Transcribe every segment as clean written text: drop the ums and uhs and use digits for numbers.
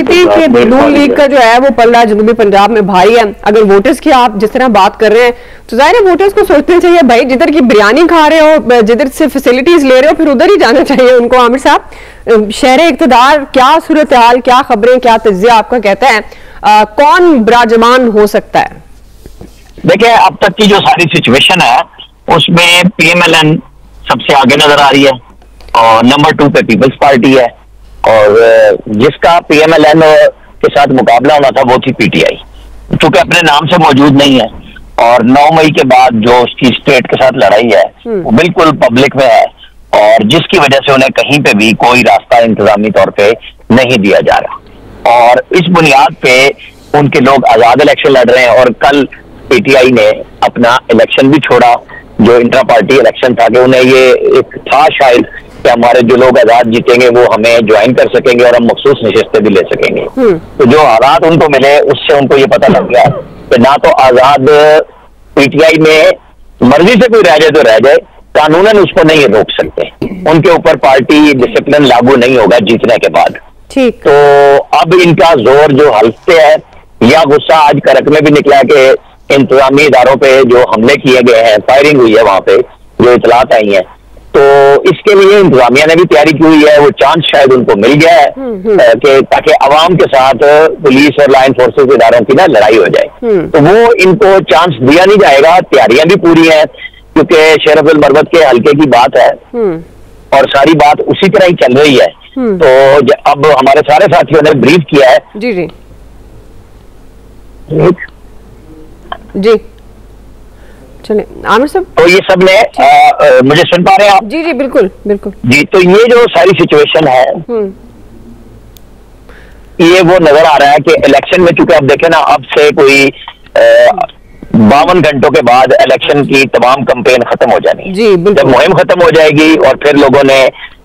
कहते हैं कि नून लीग का जो है वो पलड़ा जनूबी पंजाब में भारी है। अगर वोटर्स की आप जिस तरह बात कर रहे हैं तो जाहिर है वोटर्स को सोचना चाहिए भाई जिधर की बिरयानी खा रहे हो, जिधर से फैसिलिटीज ले रहे हो, फिर उधर ही जाना चाहिए उनको। आमिर साहब, शहर इक़्तिदार क्या सूरत हाल, क्या खबरें, क्या तज्जिया आपका कहता है, कौन बराजमान हो सकता है? देखिए, अब तक की जो सारी सिचुएशन है उसमें पीएमएलएन सबसे आगे नजर आ रही है और नंबर 2 पे पीपल्स पार्टी है, और जिसका पीएमएलएन के साथ मुकाबला होना था वो थी पीटीआई, क्योंकि अपने नाम से मौजूद नहीं है। और 9 मई के बाद जो उसकी स्टेट के साथ लड़ाई है वो बिल्कुल पब्लिक में है, और जिसकी वजह से उन्हें कहीं पे भी कोई रास्ता इंतजामी तौर पे नहीं दिया जा रहा, और इस बुनियाद पे उनके लोग आजाद इलेक्शन लड़ रहे हैं। और कल पीटीआई ने अपना इलेक्शन भी छोड़ा, जो इंट्रा पार्टी इलेक्शन था, कि उन्हें ये एक था शायद कि हमारे जो लोग आजाद जीतेंगे वो हमें ज्वाइन कर सकेंगे और हम मखसूस नशिस्तें भी ले सकेंगे। तो जो हालात उनको मिले उससे उनको ये पता लग गया कि ना तो आजाद पीटीआई में मर्जी से कोई रह जाए तो रह जाए, कानूनन उसको नहीं रोक सकते, उनके ऊपर पार्टी डिसिप्लिन लागू नहीं होगा जीतने के बाद। ठीक। तो अब इनका जोर जो हल्के है या गुस्सा आज करक में भी निकला कि इंतजामी इदारों पे जो हमले किए गए हैं, फायरिंग हुई है वहां पे, जो इतलात आई है, तो इसके लिए इंतजामिया ने भी तैयारी की हुई है। वो चांस शायद उनको मिल गया है कि ताकि अवाम के साथ पुलिस और लॉ एनफोर्सेस इदारों की ना लड़ाई हो जाए, तो वो इनको चांस दिया नहीं जाएगा। तैयारियां भी पूरी हैं, क्योंकि शेर अब्दुल मरवत के हल्के की बात है और सारी बात उसी तरह ही चल रही है। तो अब हमारे सारे साथियों ने ब्रीफ किया है। जी जी जी, चलिए आमिर साहब, तो ये सब ने मुझे सुन पा रहे हैं आप? जी जी बिल्कुल बिल्कुल जी। तो ये जो सारी सिचुएशन है ये वो नजर आ रहा है कि इलेक्शन में, चूंकि आप देखें ना, अब से कोई 52 घंटों के बाद इलेक्शन की तमाम कैंपेन खत्म हो जानी जी। जब मुहिम खत्म हो जाएगी और फिर लोगों ने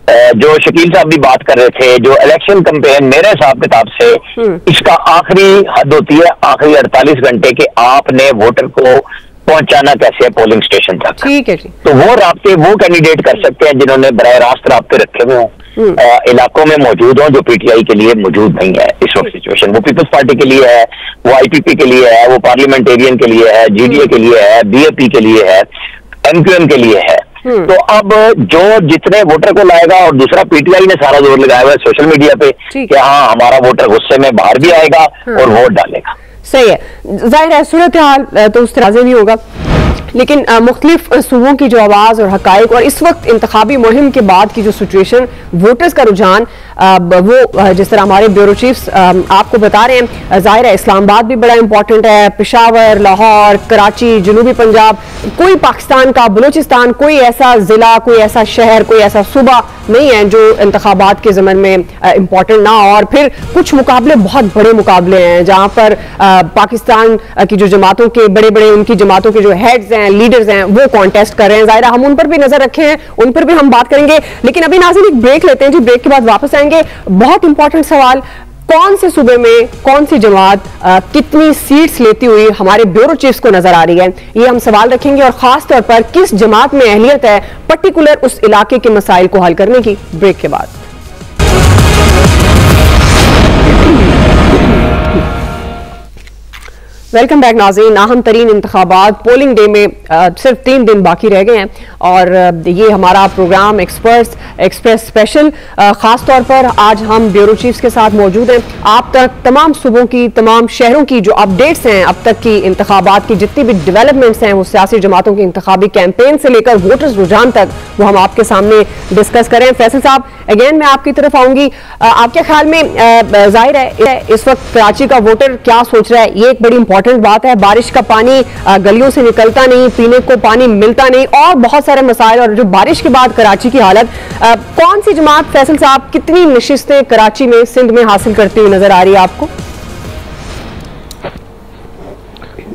जो शकील साहब भी बात कर रहे थे, जो इलेक्शन कैंपेन मेरे हिसाब किताब से इसका आखिरी हद होती है आखिरी 48 घंटे के आपने वोटर को पहुंचाना कैसे है पोलिंग स्टेशन तक। ठीक है जी। तो वो रास्ते वो कैंडिडेट कर सकते हैं जिन्होंने बराह रास्त रास्ते रखे हुए हों, इलाकों में मौजूद हों, जो पीटीआई के लिए मौजूद नहीं है इस वक्त सिचुएशन। वो पीपल्स पार्टी के लिए है, वो आईपीपी के लिए है, वो पार्लियामेंटेरियन के लिए है, जीडीए के लिए है, बीएपी के लिए है, एमक्यूएम के लिए है। तो अब जो जितने वोटर को लाएगा, और दूसरा पीटीआई ने सारा जोर लगाया हुआ है सोशल मीडिया पे कि हाँ हमारा वोटर गुस्से में बाहर भी आएगा और वोट डालेगा। सही है, जाहिर है सूरत हाल तो उस तरह से नहीं होगा, लेकिन मुख्तलिफ सूबों की जो आवाज़ और हकाइक और इस वक्त इंतखाबी मुहिम के बाद की जो सिचुएशन, वोटर्स का रुझान, वो जिस तरह हमारे ब्यूरो चीफ्स आपको बता रहे हैं, जाहिर है इस्लामाबाद भी बड़ा इंपॉर्टेंट है, पेशावर, लाहौर, कराची, जनूबी पंजाब, कोई पाकिस्तान का बलूचिस्तान, कोई ऐसा जिला, कोई ऐसा शहर, कोई ऐसा सूबा नहीं है जो इंतखाबात के ज़मन में इंपॉर्टेंट ना हो। और फिर कुछ मुकाबले बहुत बड़े मुकाबले हैं जहाँ पर पाकिस्तान की जो जमातों के बड़े बड़े उनकी जमातों के जो हेड्स हैं, लीडर्स हैं, वो कॉन्टेस्ट कर रहे हैं। जाहिर हम उन पर भी नजर रखे हैं, उन पर भी हम बात करेंगे, लेकिन अभी नाज़रीन एक ब्रेक लेते हैं जी। ब्रेक के बाद वापस आएंगे। बहुत इंपॉर्टेंट सवाल, कौन से सूबे में कौन सी जमात कितनी सीट्स लेती हुई हमारे ब्यूरो चीफ्स को नजर आ रही है, ये हम सवाल रखेंगे, और खास तौर पर किस जमात में अहलियत है पर्टिकुलर उस इलाके के मसाइल को हल करने की। ब्रेक के बाद वेलकम बैक नाज़रीन। अहम तरीन इंतखाबात पोलिंग डे में सिर्फ 3 दिन बाकी रह गए हैं, और ये हमारा प्रोग्राम एक्सप्रेस स्पेशल ख़ास तौर पर आज हम ब्यूरो चीफ्स के साथ मौजूद हैं। आप तक तमाम सूबों की, तमाम शहरों की जो अपडेट्स हैं, अब तक की इंतखाबात की जितनी भी डेवलपमेंट्स हैं, वो सियासी जमातों की इंतखाबी कैंपेन से लेकर वोटर्स रुझान तक, वो हम आपके सामने डिस्कस करें। फैसल साहब, अगेन मैं आपकी तरफ आऊँगी, आपके ख्याल में जाहिर है इस वक्त कराची का वोटर क्या सोच रहा है? ये एक बड़ी इंपॉर्टेंट बात है, बारिश का पानी गलियों से निकलता नहीं, पीने को पानी मिलता नहीं, और बहुत सारे मसाइल, और जो बारिश के बाद कराची की हालत, कौन सी जमात, फैसल साहब, कितनी नशिस्तें कराची में, सिंध में हासिल करती हुई नजर आ रही है आपको?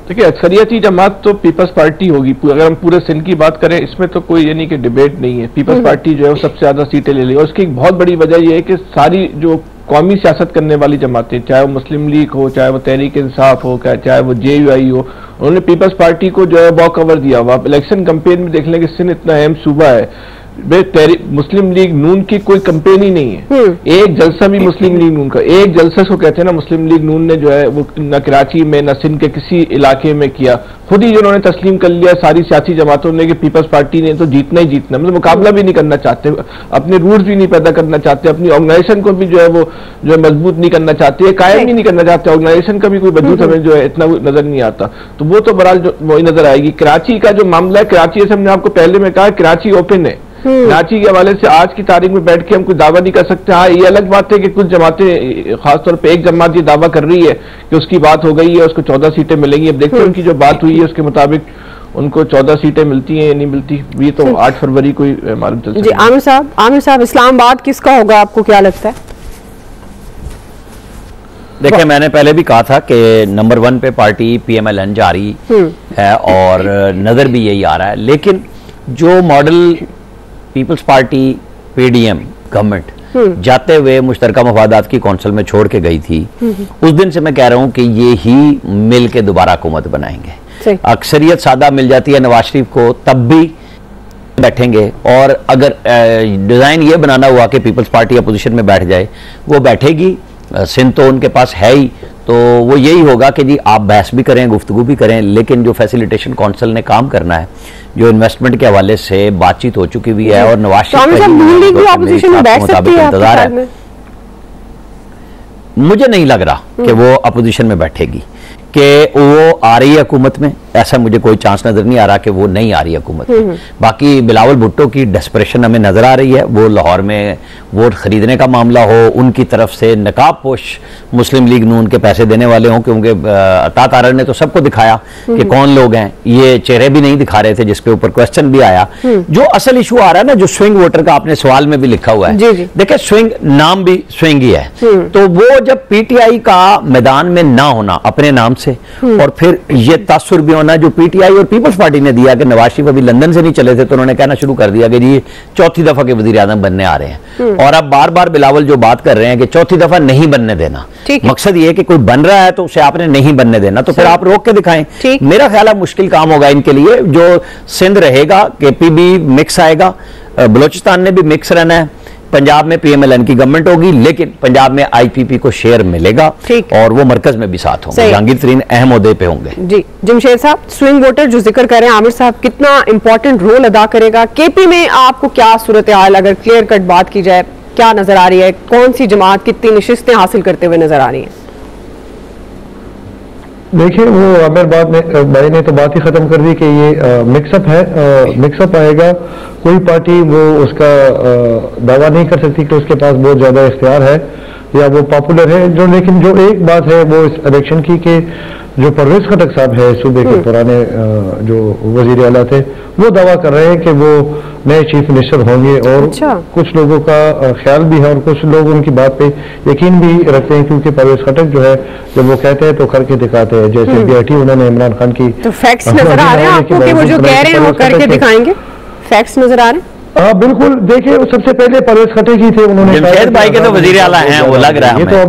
देखिए, अक्सरियती जमात तो पीपल्स पार्टी होगी। अगर हम पूरे सिंध की बात करें, इसमें तो कोई यानी कि डिबेट नहीं है। पीपल्स पार्टी जो है वो सबसे ज्यादा सीटें ले ली, और उसकी एक बहुत बड़ी वजह यह है कि सारी जो कौमी सियासत करने वाली जमातें, चाहे वो मुस्लिम लीग हो, चाहे वो तहरीक इंसाफ हो, चाहे वो JUI हो, उन्होंने पीपल्स पार्टी को जो है वॉक कवर दिया हुआ। इलेक्शन कैंपेन में देख लें कि सिंध इतना अहम सूबा है, मुस्लिम लीग नून की कोई कंपेन ही नहीं है। एक जलसा भी मुस्लिम लीग नून का, एक जलसा को कहते हैं ना, मुस्लिम लीग नून ने जो है वो न कराची में न सिंध के किसी इलाके में किया। खुद ही जिन्होंने तस्लीम कर लिया सारी सियासी जमातों ने कि पीपल्स पार्टी ने तो जीतना ही जीतना, मतलब मुकाबला भी नहीं करना चाहते, अपने रूल्स भी नहीं पैदा करना चाहते, अपनी ऑर्गेनाइजेशन को भी जो है वो जो है मजबूत नहीं करना चाहते, कायम ही नहीं करना चाहते। ऑर्गेनाइजेशन का भी कोई वजूद हमें जो है इतना नजर नहीं आता। तो वो तो बहरहाल जो वही नजर आएगी। कराची का जो मामला है, कराची जैसे हमने आपको पहले में कहा, कराची ओपन है। कराची के हवाले से आज की तारीख में बैठ के हम कोई दावा नहीं कर सकते। हाँ, ये अलग बात है कि कुछ जमातें, खासतौर पे एक जमात ये दावा कर रही है कि उसकी बात हो गई है, उसको 14 सीटें मिलेंगी। अब देखते हैं उनकी जो बात हुई है उसके मुताबिक उनको 14 सीटें मिलती हैं या नहीं मिलती, ये तो 8 फरवरी को मालूम चल सकता है। आमिर साहब, इस्लामाबाद किसका होगा, आपको क्या लगता है? देखिए, मैंने पहले भी कहा था कि नंबर 1 पे पार्टी PMLN जा रही है और नजर भी यही आ रहा है। लेकिन जो model Peoples Party PDM government जाते हुए मुश्तरका मफादात की कौंसिल में छोड़ के गई थी, उस दिन से मैं कह रहा हूं कि ये ही मिल के दोबारा हुकूमत बनाएंगे। अक्सरियत सादा मिल जाती है नवाज शरीफ को, तब भी बैठेंगे। और अगर डिजाइन ये बनाना हुआ कि पीपल्स पार्टी अपोजिशन में बैठ जाए, वो बैठेगी। सिंध तो उनके पास है ही, तो वो यही होगा कि जी आप बहस भी करें, गुफ्तगू भी करें, लेकिन जो फैसिलिटेशन काउंसिल ने काम करना है, जो इन्वेस्टमेंट के हवाले से बातचीत हो चुकी हुई है और नवाज शरीफ इंतजार है। मुझे नहीं लग रहा कि वो अपोजिशन में बैठेगी, कि वो आ रही है हुकूमत में, ऐसा मुझे कोई चांस नजर नहीं आ रहा कि वो नहीं आ रही है हुकूमत में। बाकी बिलावल भुट्टो की डेस्परेशन हमें नजर आ रही है। वो लाहौर में वोट खरीदने का मामला हो, उनकी तरफ से नकाब पोश मुस्लिम लीग नून के पैसे देने वाले हों, क्योंकि अता तारड़ ने तो सबको दिखाया कि कौन लोग हैं, ये चेहरे भी नहीं दिखा रहे थे, जिसके ऊपर क्वेश्चन भी आया। जो असल इशू आ रहा है ना, जो स्विंग वोटर का आपने सवाल में भी लिखा हुआ है, देखिए स्विंग नाम भी स्विंग ही है, तो वो जब PTI का मैदान में ना होना अपने नाम से, और फिर ये तासुर भी होना जो PTI और पीपल्स पार्टी ने दिया कि नवाज शरीफ अभी लंदन से नहीं चले थे, तो उन्होंने कहना शुरू कर दिया कि जी चौथी दफा के वजीर आजम बनने आ रहे हैं। और अब बार बार बिलावल जो बात कर रहे हैं कि चौथी दफा नहीं बनने देना, मकसद ये कि कोई बन रहा है तो उसे आपने नहीं बनने देना, तो फिर आप रोक के दिखाएं। मेरा ख्याल है मुश्किल काम होगा इनके लिए। जो सिंध रहेगा, KP भी मिक्स आएगा, बलोचिस्तान ने भी मिक्स रहना है, पंजाब में PMLN की गवर्नमेंट होगी, लेकिन पंजाब में IPP को शेयर मिलेगा और वो मरकज में भी साथ होंगे, जहांगीर तरीन अहम ओहदे पे होंगे। जी जमशेद साहब, स्विंग वोटर जो जिक्र करें आमिर साहब, कितना इंपॉर्टेंट रोल अदा करेगा? KP में आपको क्या सूरत हाल, अगर क्लियर कट बात की जाए, क्या नजर आ रही है? कौन सी जमात कितनी नशिस्तें हासिल करते हुए नजर आ रही है? देखिए, वो आमिर भाई ने तो बात ही खत्म कर दी कि ये मिक्सअप है, मिक्सअप आएगा। कोई पार्टी वो उसका दावा नहीं कर सकती कि उसके पास बहुत ज्यादा इख्तियार है या वो पॉपुलर है। जो लेकिन जो एक बात है वो इस इलेक्शन की कि जो परवेज खटक साहब है, सूबे के पुराने जो वजीर आला थे, वो दावा कर रहे हैं कि वो नए चीफ मिनिस्टर होंगे। और कुछ लोगों का ख्याल भी है और कुछ लोग उनकी बात पे यकीन भी रखते हैं, क्योंकि परवेज खटक जो है जब वो कहते हैं तो करके दिखाते हैं। जैसे BIT उन्होंने इमरान खान की, तो फैक्ट्स नजर आ रहे हैं आपको कि वो जो कह रहे हैं वो करके दिखाएंगे? फैक्ट्स नजर आ रहे हैं? हाँ बिल्कुल। देखिए, सबसे पहले परवेज खटक ही थे, उन्होंने भाई के तो वजीर आला हैं, वो लग रहा है।